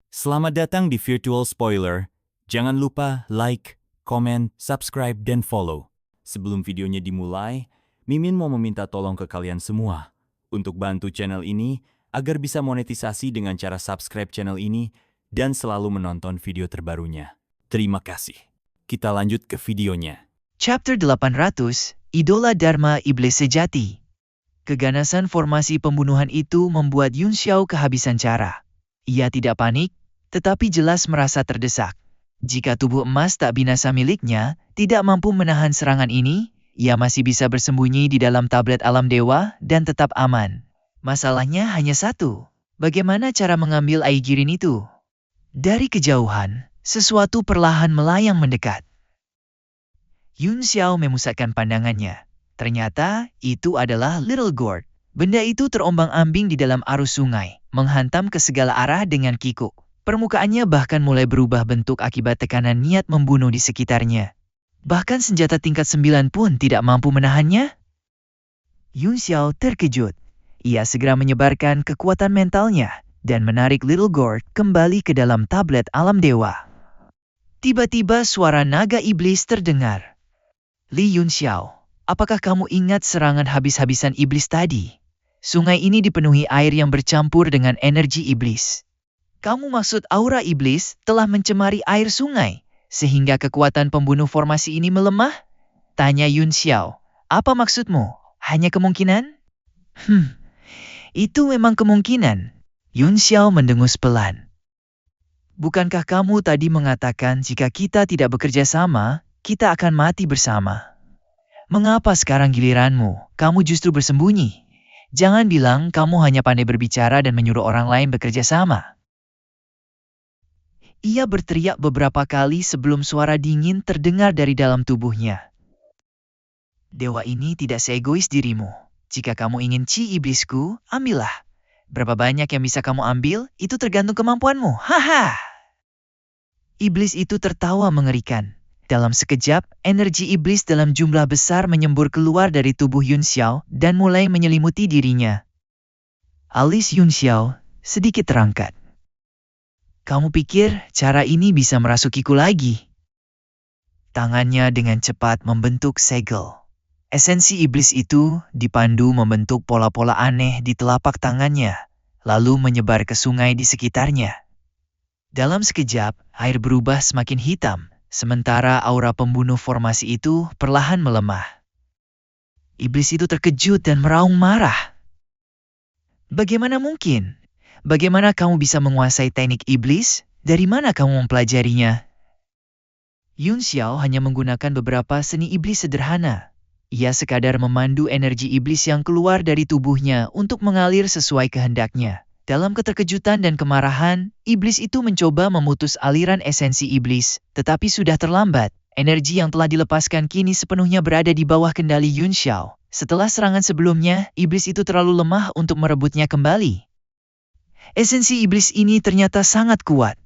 Selamat datang di Virtual Spoiler. Jangan lupa like, komen, subscribe, dan follow. Sebelum videonya dimulai, Mimin mau meminta tolong ke kalian semua untuk bantu channel ini agar bisa monetisasi dengan cara subscribe channel ini dan selalu menonton video terbarunya. Terima kasih. Kita lanjut ke videonya. Chapter 800, Idola Dharma Iblis Sejati. Keganasan formasi pembunuhan itu membuat Yun Xiao kehabisan cara. Ia tidak panik, tetapi jelas merasa terdesak. Jika tubuh emas tak binasa miliknya tidak mampu menahan serangan ini, ia masih bisa bersembunyi di dalam tablet alam dewa dan tetap aman. Masalahnya hanya satu, bagaimana cara mengambil Aigirin itu? Dari kejauhan, sesuatu perlahan melayang mendekat. Yun Xiao memusatkan pandangannya. Ternyata itu adalah Little Gourd. Benda itu terombang-ambing di dalam arus sungai, menghantam ke segala arah dengan kikuk. Permukaannya bahkan mulai berubah bentuk akibat tekanan niat membunuh di sekitarnya. Bahkan senjata tingkat 9 pun tidak mampu menahannya. Yun Xiao terkejut. Ia segera menyebarkan kekuatan mentalnya dan menarik Little Gourd kembali ke dalam tablet alam dewa. Tiba-tiba suara naga iblis terdengar. Li Yun Xiao, apakah kamu ingat serangan habis-habisan iblis tadi? Sungai ini dipenuhi air yang bercampur dengan energi iblis. Kamu maksud aura iblis telah mencemari air sungai, sehingga kekuatan pembunuh formasi ini melemah? Tanya Yun Xiao. Apa maksudmu? Hanya kemungkinan? Itu memang kemungkinan. Yun Xiao mendengus pelan. Bukankah kamu tadi mengatakan jika kita tidak bekerja sama, kita akan mati bersama? Mengapa sekarang giliranmu, kamu justru bersembunyi? Jangan bilang kamu hanya pandai berbicara dan menyuruh orang lain bekerja sama. Ia berteriak beberapa kali sebelum suara dingin terdengar dari dalam tubuhnya. Dewa ini tidak seegois dirimu. Jika kamu ingin chi iblisku, ambillah. Berapa banyak yang bisa kamu ambil, itu tergantung kemampuanmu. Haha! Iblis itu tertawa mengerikan. Dalam sekejap, energi iblis dalam jumlah besar menyembur keluar dari tubuh Yun Xiao dan mulai menyelimuti dirinya. Alis Yun Xiao sedikit terangkat. Kamu pikir cara ini bisa merasukiku lagi? Tangannya dengan cepat membentuk segel. Esensi iblis itu dipandu membentuk pola-pola aneh di telapak tangannya, lalu menyebar ke sungai di sekitarnya. Dalam sekejap, air berubah semakin hitam. Sementara aura pembunuh formasi itu perlahan melemah. Iblis itu terkejut dan meraung marah. Bagaimana mungkin? Bagaimana kamu bisa menguasai teknik iblis? Dari mana kamu mempelajarinya? Yun Xiao hanya menggunakan beberapa seni iblis sederhana. Ia sekadar memandu energi iblis yang keluar dari tubuhnya untuk mengalir sesuai kehendaknya. Dalam keterkejutan dan kemarahan, iblis itu mencoba memutus aliran esensi iblis, tetapi sudah terlambat. Energi yang telah dilepaskan kini sepenuhnya berada di bawah kendali Yun Xiao. Setelah serangan sebelumnya, iblis itu terlalu lemah untuk merebutnya kembali. Esensi iblis ini ternyata sangat kuat.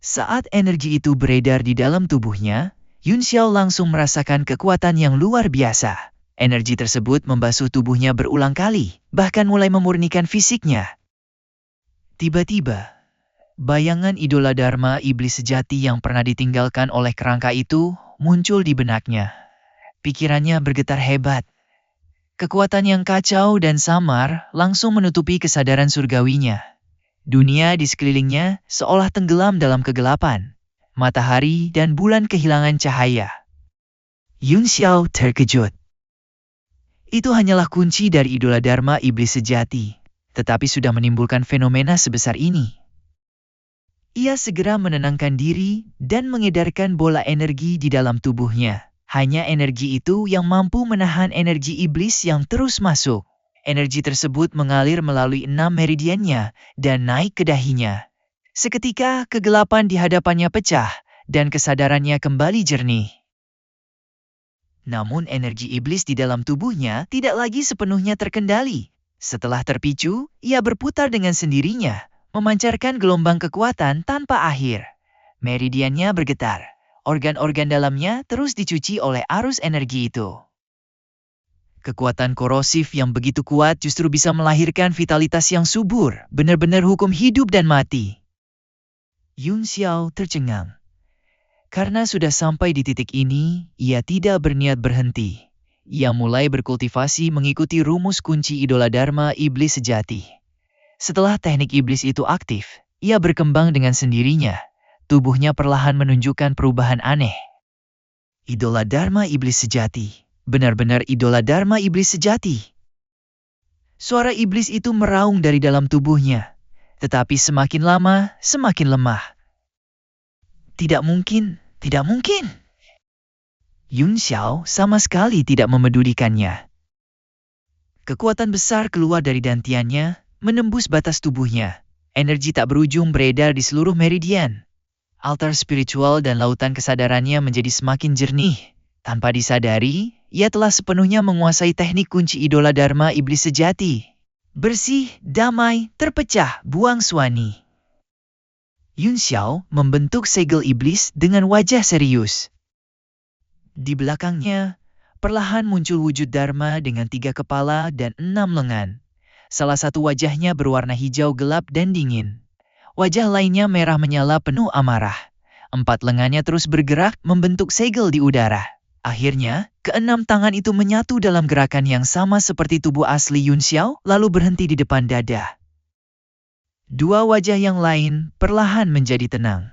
Saat energi itu beredar di dalam tubuhnya, Yun Xiao langsung merasakan kekuatan yang luar biasa. Energi tersebut membasuh tubuhnya berulang kali, bahkan mulai memurnikan fisiknya. Tiba-tiba, bayangan idola Dharma iblis sejati yang pernah ditinggalkan oleh kerangka itu muncul di benaknya. Pikirannya bergetar hebat. Kekuatan yang kacau dan samar langsung menutupi kesadaran surgawinya. Dunia di sekelilingnya seolah tenggelam dalam kegelapan. Matahari dan bulan kehilangan cahaya. Yun Xiao terkejut. Itu hanyalah kunci dari idola Dharma iblis sejati, tetapi sudah menimbulkan fenomena sebesar ini. Ia segera menenangkan diri dan mengedarkan bola energi di dalam tubuhnya. Hanya energi itu yang mampu menahan energi iblis yang terus masuk. Energi tersebut mengalir melalui 6 meridiannya dan naik ke dahinya. Seketika kegelapan di hadapannya pecah dan kesadarannya kembali jernih. Namun energi iblis di dalam tubuhnya tidak lagi sepenuhnya terkendali. Setelah terpicu, ia berputar dengan sendirinya, memancarkan gelombang kekuatan tanpa akhir. Meridiannya bergetar. Organ-organ dalamnya terus dicuci oleh arus energi itu. Kekuatan korosif yang begitu kuat justru bisa melahirkan vitalitas yang subur, benar-benar hukum hidup dan mati. Yun Xiao tercengang. Karena sudah sampai di titik ini, ia tidak berniat berhenti. Ia mulai berkultivasi mengikuti rumus kunci idola Dharma iblis sejati. Setelah teknik iblis itu aktif, ia berkembang dengan sendirinya. Tubuhnya perlahan menunjukkan perubahan aneh. Idola Dharma iblis sejati. Benar-benar idola Dharma iblis sejati. Suara iblis itu meraung dari dalam tubuhnya. Tetapi semakin lama, semakin lemah. Tidak mungkin, tidak mungkin. Yun Xiao sama sekali tidak memedulikannya. Kekuatan besar keluar dari dantiannya, menembus batas tubuhnya. Energi tak berujung beredar di seluruh meridian. Altar spiritual dan lautan kesadarannya menjadi semakin jernih. Tanpa disadari, ia telah sepenuhnya menguasai teknik kunci idola Dharma iblis sejati. Bersih, damai, terpecah, buang suani. Yun Xiao membentuk segel iblis dengan wajah serius. Di belakangnya, perlahan muncul wujud Dharma dengan 3 kepala dan 6 lengan. Salah satu wajahnya berwarna hijau gelap dan dingin. Wajah lainnya merah menyala penuh amarah. 4 lengannya terus bergerak membentuk segel di udara. Akhirnya, ke-6 tangan itu menyatu dalam gerakan yang sama seperti tubuh asli Yun Xiao, lalu berhenti di depan dada. 2 wajah yang lain perlahan menjadi tenang.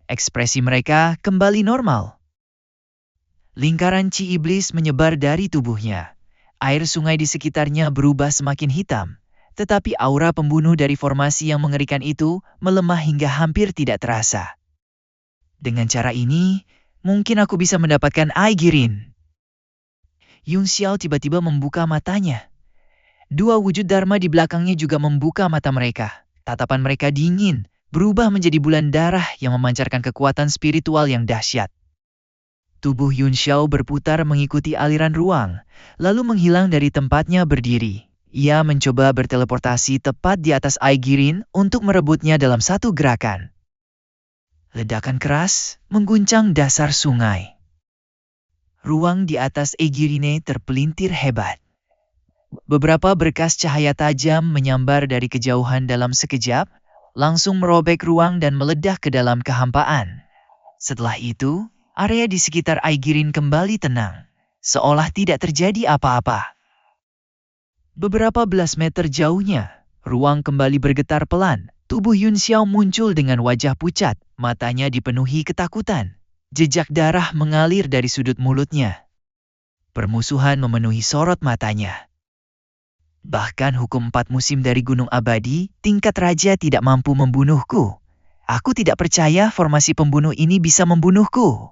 Ekspresi mereka kembali normal. Lingkaran chi iblis menyebar dari tubuhnya. Air sungai di sekitarnya berubah semakin hitam. Tetapi aura pembunuh dari formasi yang mengerikan itu melemah hingga hampir tidak terasa. Dengan cara ini, mungkin aku bisa mendapatkan Aigirin. Yun Xiao tiba-tiba membuka matanya. 2 wujud Dharma di belakangnya juga membuka mata mereka. Tatapan mereka dingin, berubah menjadi bulan darah yang memancarkan kekuatan spiritual yang dahsyat. Tubuh Yun Xiao berputar mengikuti aliran ruang, lalu menghilang dari tempatnya berdiri. Ia mencoba berteleportasi tepat di atas Aigirin untuk merebutnya dalam satu gerakan. Ledakan keras mengguncang dasar sungai. Ruang di atas Aigirine terpelintir hebat. Beberapa berkas cahaya tajam menyambar dari kejauhan dalam sekejap, langsung merobek ruang dan meledak ke dalam kehampaan. Setelah itu, area di sekitar Aigirin kembali tenang, seolah tidak terjadi apa-apa. Beberapa belas meter jauhnya, ruang kembali bergetar pelan. Tubuh Yun Xiao muncul dengan wajah pucat, matanya dipenuhi ketakutan. Jejak darah mengalir dari sudut mulutnya. Permusuhan memenuhi sorot matanya. Bahkan hukum 4 musim dari Gunung Abadi, tingkat raja tidak mampu membunuhku. Aku tidak percaya formasi pembunuh ini bisa membunuhku.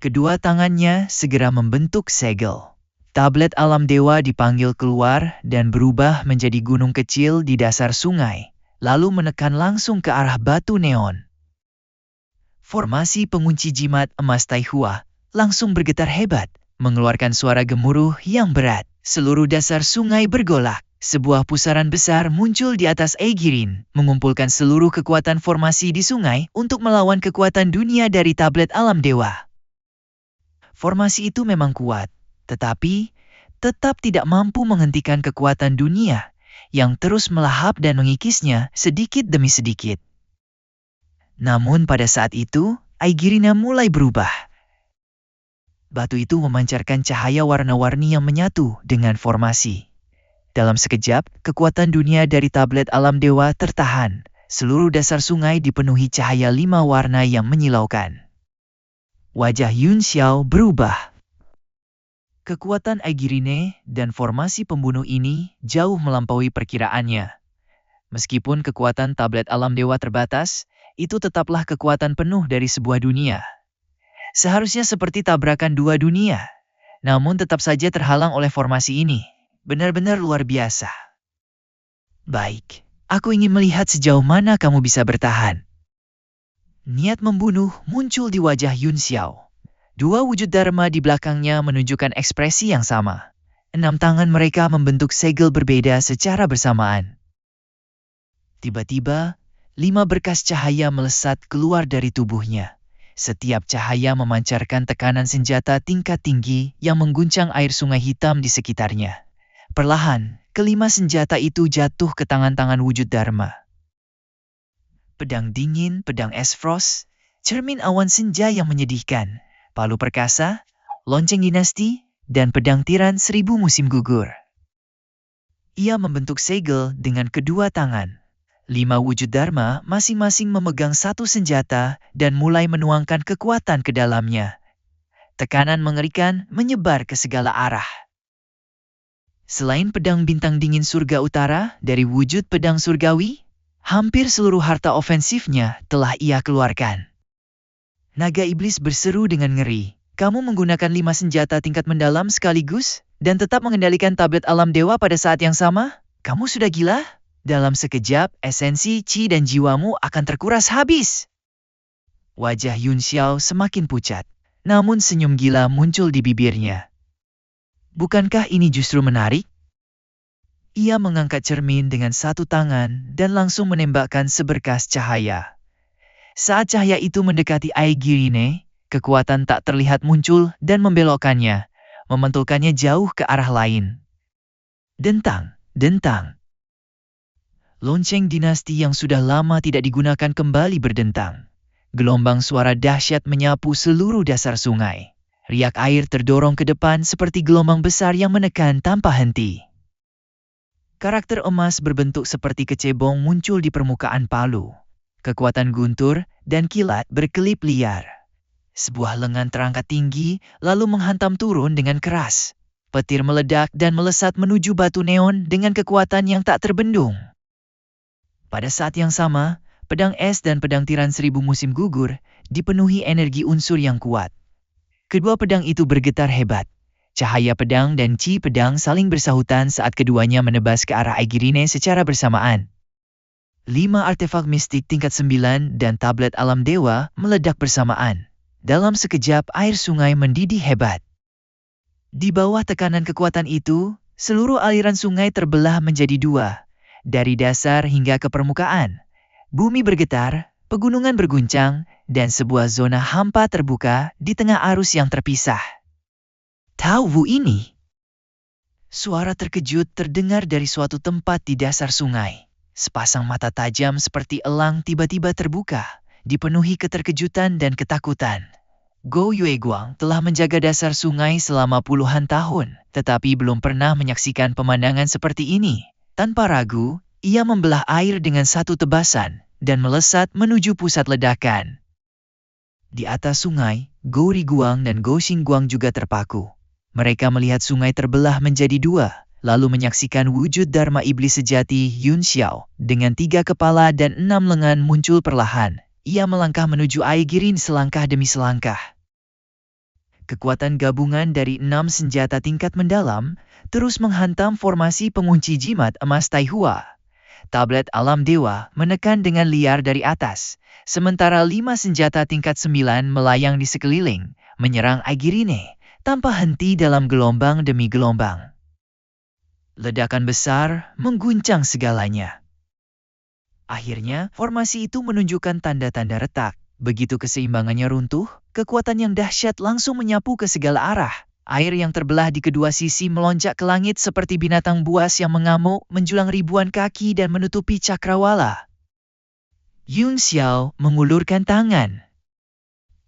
Kedua tangannya segera membentuk segel. Tablet alam dewa dipanggil keluar dan berubah menjadi gunung kecil di dasar sungai, lalu menekan langsung ke arah batu neon. Formasi pengunci jimat emas Taihua langsung bergetar hebat, mengeluarkan suara gemuruh yang berat. Seluruh dasar sungai bergolak. Sebuah pusaran besar muncul di atas Aigirin, mengumpulkan seluruh kekuatan formasi di sungai untuk melawan kekuatan dunia dari tablet alam dewa. Formasi itu memang kuat, tetapi tetap tidak mampu menghentikan kekuatan dunia yang terus melahap dan mengikisnya sedikit demi sedikit. Namun pada saat itu, Aigirina mulai berubah. Batu itu memancarkan cahaya warna-warni yang menyatu dengan formasi. Dalam sekejap, kekuatan dunia dari tablet alam dewa tertahan. Seluruh dasar sungai dipenuhi cahaya 5 warna yang menyilaukan. Wajah Yun Xiao berubah. Kekuatan Aigirine dan formasi pembunuh ini jauh melampaui perkiraannya. Meskipun kekuatan tablet alam dewa terbatas, itu tetaplah kekuatan penuh dari sebuah dunia. Seharusnya seperti tabrakan 2 dunia, namun tetap saja terhalang oleh formasi ini. Benar-benar luar biasa. Baik, aku ingin melihat sejauh mana kamu bisa bertahan. Niat membunuh muncul di wajah Yun Xiao. 2 wujud Dharma di belakangnya menunjukkan ekspresi yang sama. 6 tangan mereka membentuk segel berbeda secara bersamaan. Tiba-tiba, 5 berkas cahaya melesat keluar dari tubuhnya. Setiap cahaya memancarkan tekanan senjata tingkat tinggi yang mengguncang air sungai hitam di sekitarnya. Perlahan, kelima senjata itu jatuh ke tangan-tangan wujud Dharma. pedang dingin, pedang es frost, cermin awan senja yang menyedihkan, palu perkasa, lonceng dinasti, dan pedang tiran 1000 musim gugur. Ia membentuk segel dengan kedua tangan. 5 wujud dharma masing-masing memegang satu senjata dan mulai menuangkan kekuatan ke dalamnya. Tekanan mengerikan menyebar ke segala arah. Selain pedang bintang dingin surga utara dari wujud pedang surgawi, hampir seluruh harta ofensifnya telah ia keluarkan. Naga iblis berseru dengan ngeri. Kamu menggunakan 5 senjata tingkat mendalam sekaligus dan tetap mengendalikan tablet alam dewa pada saat yang sama? Kamu sudah gila? Dalam sekejap, esensi, chi dan jiwamu akan terkuras habis. Wajah Yun Xiao semakin pucat, namun senyum gila muncul di bibirnya. Bukankah ini justru menarik? Ia mengangkat cermin dengan satu tangan dan langsung menembakkan seberkas cahaya. Saat cahaya itu mendekati Aegirine, kekuatan tak terlihat muncul dan membelokkannya, memantulkannya jauh ke arah lain. Dentang, dentang. Lonceng dinasti yang sudah lama tidak digunakan kembali berdentang. Gelombang suara dahsyat menyapu seluruh dasar sungai. Riak air terdorong ke depan seperti gelombang besar yang menekan tanpa henti. Karakter emas berbentuk seperti kecebong muncul di permukaan palu. Kekuatan guntur dan kilat berkelip liar. Sebuah lengan terangkat tinggi lalu menghantam turun dengan keras. Petir meledak dan melesat menuju batu neon dengan kekuatan yang tak terbendung. Pada saat yang sama, pedang es dan pedang tiran 1000 musim gugur dipenuhi energi unsur yang kuat. Kedua pedang itu bergetar hebat. Cahaya pedang dan chi pedang saling bersahutan saat keduanya menebas ke arah Aegirine secara bersamaan. 5 artefak mistik tingkat 9 dan tablet alam dewa meledak bersamaan. Dalam sekejap air sungai mendidih hebat. Di bawah tekanan kekuatan itu, seluruh aliran sungai terbelah menjadi 2. Dari dasar hingga ke permukaan. Bumi bergetar, pegunungan berguncang, dan sebuah zona hampa terbuka di tengah arus yang terpisah. Tahu ini? Suara terkejut terdengar dari suatu tempat di dasar sungai. Sepasang mata tajam seperti elang tiba-tiba terbuka, dipenuhi keterkejutan dan ketakutan. Go Yueguang telah menjaga dasar sungai selama puluhan tahun, tetapi belum pernah menyaksikan pemandangan seperti ini. Tanpa ragu, ia membelah air dengan satu tebasan dan melesat menuju pusat ledakan. Di atas sungai, Go Riguang dan Go Xingguang juga terpaku. Mereka melihat sungai terbelah menjadi 2, lalu menyaksikan wujud Dharma Iblis sejati Yun Xiao dengan 3 kepala dan 6 lengan muncul perlahan. Ia melangkah menuju Aegirine selangkah demi selangkah. Kekuatan gabungan dari 6 senjata tingkat mendalam terus menghantam formasi pengunci jimat emas Taihua. Tablet alam dewa menekan dengan liar dari atas, sementara 5 senjata tingkat 9 melayang di sekeliling, menyerang Aegirine tanpa henti dalam gelombang demi gelombang. Ledakan besar mengguncang segalanya. Akhirnya, formasi itu menunjukkan tanda-tanda retak. Begitu keseimbangannya runtuh, kekuatan yang dahsyat langsung menyapu ke segala arah. Air yang terbelah di kedua sisi melonjak ke langit seperti binatang buas yang mengamuk, menjulang ribuan kaki dan menutupi cakrawala. Yun Xiao mengulurkan tangan.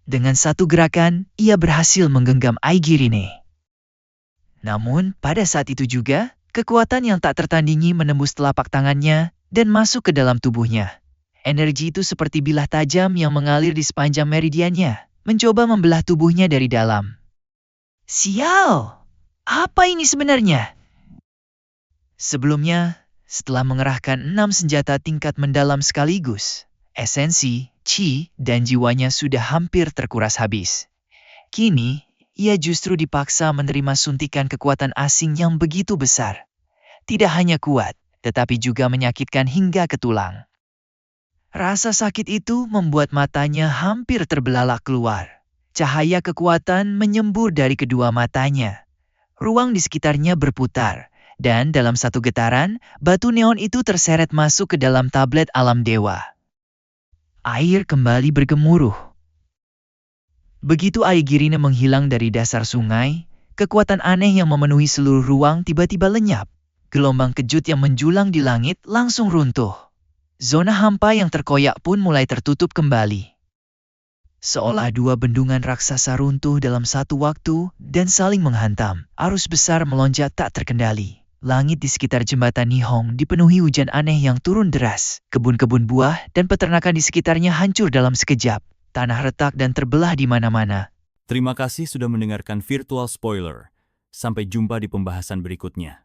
Dengan satu gerakan, ia berhasil menggenggam Aegirine. Namun, pada saat itu juga, kekuatan yang tak tertandingi menembus telapak tangannya dan masuk ke dalam tubuhnya. Energi itu seperti bilah tajam yang mengalir di sepanjang meridiannya, mencoba membelah tubuhnya dari dalam. Sial! Apa ini sebenarnya? Sebelumnya, setelah mengerahkan 6 senjata tingkat mendalam sekaligus, esensi, chi, dan jiwanya sudah hampir terkuras habis. Kini, ia justru dipaksa menerima suntikan kekuatan asing yang begitu besar. Tidak hanya kuat, tetapi juga menyakitkan hingga ke tulang. Rasa sakit itu membuat matanya hampir terbelalak keluar. Cahaya kekuatan menyembur dari kedua matanya. Ruang di sekitarnya berputar, dan dalam satu getaran, batu neon itu terseret masuk ke dalam tablet alam dewa. Air kembali bergemuruh. Begitu Aegirine menghilang dari dasar sungai, kekuatan aneh yang memenuhi seluruh ruang tiba-tiba lenyap. Gelombang kejut yang menjulang di langit langsung runtuh. Zona hampa yang terkoyak pun mulai tertutup kembali. Seolah dua bendungan raksasa runtuh dalam satu waktu dan saling menghantam. Arus besar melonjak tak terkendali. Langit di sekitar jembatan Nihong dipenuhi hujan aneh yang turun deras. Kebun-kebun buah dan peternakan di sekitarnya hancur dalam sekejap. Tanah retak dan terbelah di mana-mana. Terima kasih sudah mendengarkan Virtual Spoiler. Sampai jumpa di pembahasan berikutnya.